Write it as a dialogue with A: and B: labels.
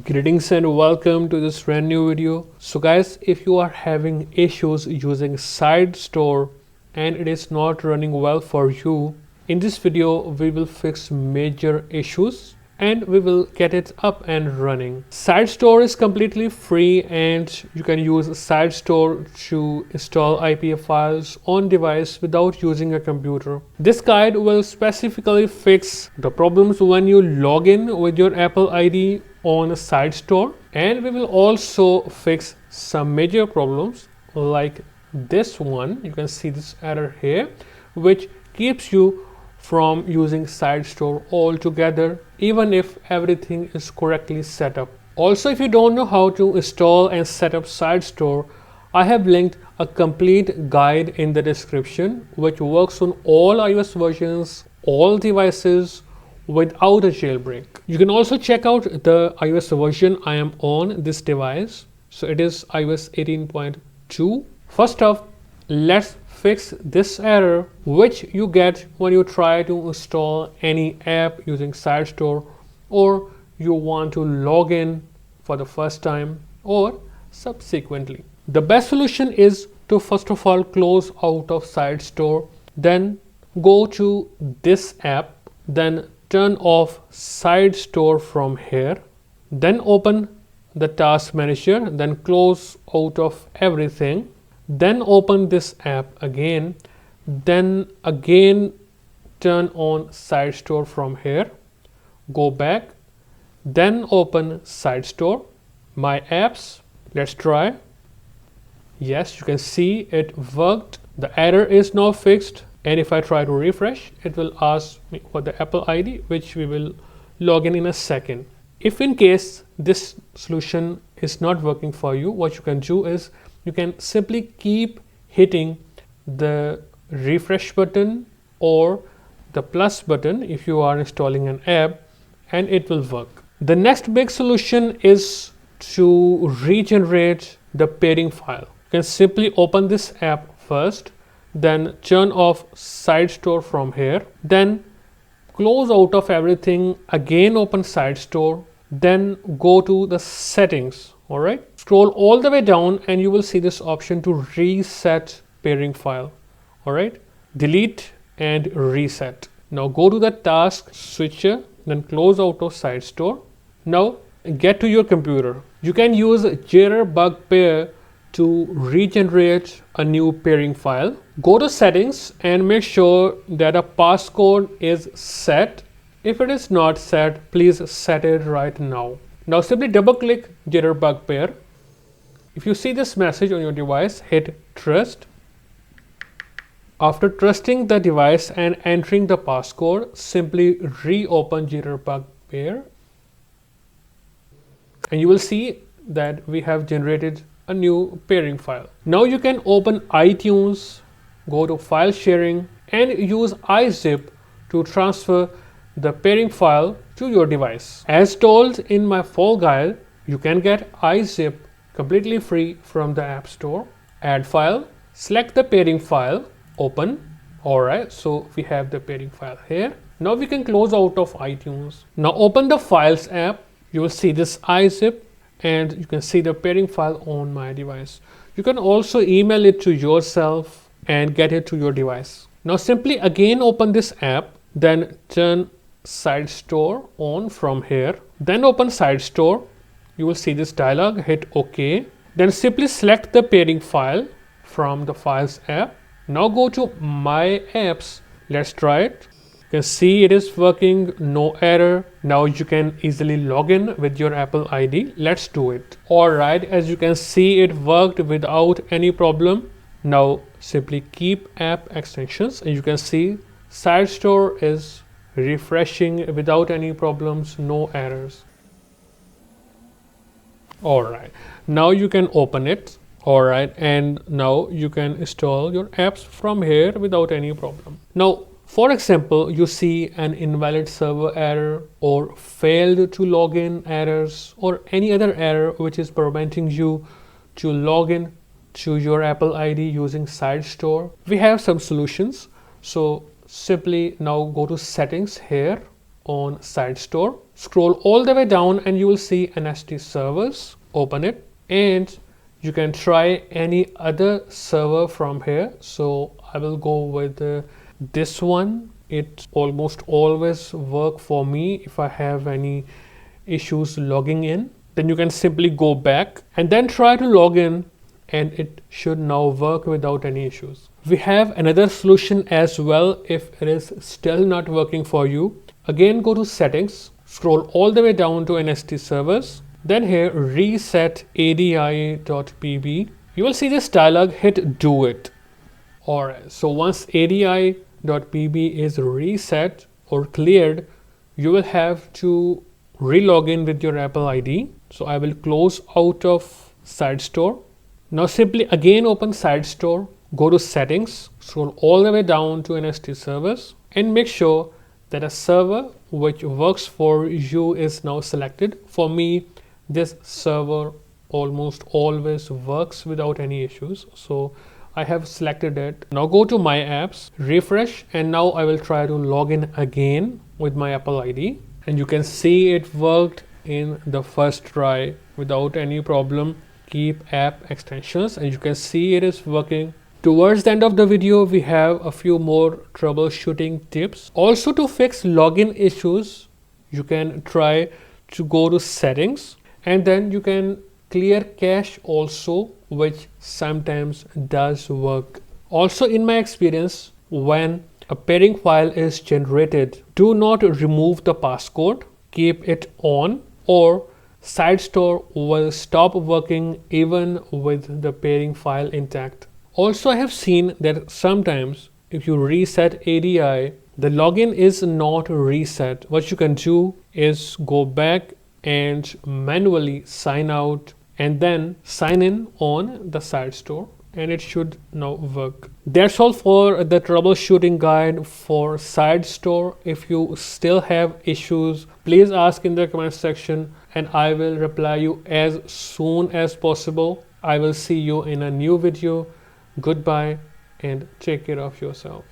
A: Greetings and welcome to this brand new video. So guys, if you are having issues using SideStore and it is not running well for you, in this video we will fix major issues and we will get it up and running. SideStore is completely free and you can use SideStore to install IPA files on device without using a computer. This guide will specifically fix the problems when you log in with your Apple ID on SideStore, and we will also fix some major problems like this one. You can see this error here, which keeps you from using SideStore altogether, even if everything is correctly set up. Also, if you don't know how to install and set up SideStore, I have linked a complete guide in the description which works on all iOS versions, all devices, without a jailbreak. You can also check out the iOS version I am on this device. So it is iOS 18.2. First off, let's fix this error which you get when you try to install any app using SideStore, or you want to log in for the first time or subsequently. The best solution is to first of all close out of SideStore, then go to this app, then turn off SideStore from here, then open the task manager, then close out of everything, then open this app again, then again turn on SideStore from here, go back, then open SideStore, my apps, let's try. Yes, you can see it worked. The error is now fixed. And if I try to refresh, it will ask me for the Apple ID, which we will log in a second. If in case this solution is not working for you, what you can do is you can simply keep hitting the refresh button or the plus button if you are installing an app, and it will work. The next big solution is to regenerate the pairing file. You can simply open this app first, then turn off SideStore from here, then close out of everything, again open SideStore, then go to the settings. All right, scroll all the way down and you will see this option to reset pairing file. All right, delete and reset. Now go to the task switcher, then close out of SideStore. Now get to your computer. You can use jailbreak pair to regenerate a new pairing file. Go to settings and make sure that a passcode is set. If it is not set, please set it right now. Now simply double click jailbreak pair. If you see this message on your device, hit trust. After trusting the device and entering the passcode, simply reopen jailbreak pair. And you will see that we have generated a new pairing file. Now you can open iTunes, go to file sharing and use iZip to transfer the pairing file to your device. As told in my full guide, you can get iZip completely free from the App Store. Add file, select the pairing file, open. Alright, so we have the pairing file here. Now we can close out of iTunes. Now open the Files app. You will see this iZip and you can see the pairing file on my device. You can also email it to yourself and get it to your device. Now simply again open this app, then turn SideStore on from here, then open SideStore. You will see this dialog, hit OK. Then simply select the pairing file from the Files app. Now go to My Apps. Let's try it. You can see it is working, no error. Now you can easily log in with your Apple ID. Let's do it. Alright, as you can see, it worked without any problem. Now simply keep app extensions and you can see SideStore is refreshing without any problems, no errors. Alright, now you can open it. Alright, and now you can install your apps from here without any problem. Now, for example, you see an invalid server error or failed to log in errors or any other error which is preventing you to log in to your Apple ID using SideStore. We have some solutions. So simply now go to settings here on SideStore. scroll all the way down and you will see NST servers. Open it and you can try any other server from here. So I will go with this one. It almost always work for me if I have any issues logging in. Then you can simply go back and then try to log in, and it should now work without any issues. We have another solution as well if it is still not working for you. Again, go to settings, scroll all the way down to NST servers. Then here reset ADI.pb. You will see this dialog, hit do it. Alright, so once ADI.pb is reset or cleared, you will have to re-log in with your Apple ID. So I will close out of SideStore. Now simply again open SideStore, go to settings, scroll all the way down to NST servers and make sure that a server which works for you is now selected. For me, this server almost always works without any issues. So I have selected it. Now go to my apps, refresh, and now I will try to log in again with my Apple ID. And you can see it worked in the first try without any problem. Keep app extensions and you can see it is working. Towards the end of the video, we have a few more troubleshooting tips. Also, to fix login issues, you can try to go to settings and then you can clear cache also, which sometimes does work. Also, in my experience, when a pairing file is generated, do not remove the passcode, keep it on, or SideStore will stop working even with the pairing file intact. Also, I have seen that sometimes if you reset ADI, the login is not reset. What you can do is go back and manually sign out and then sign in on the SideStore, and it should now work. That's all for the troubleshooting guide for SideStore. If you still have issues, please ask in the comment section and I will reply you as soon as possible. I will see you in a new video. Goodbye and take care of yourself.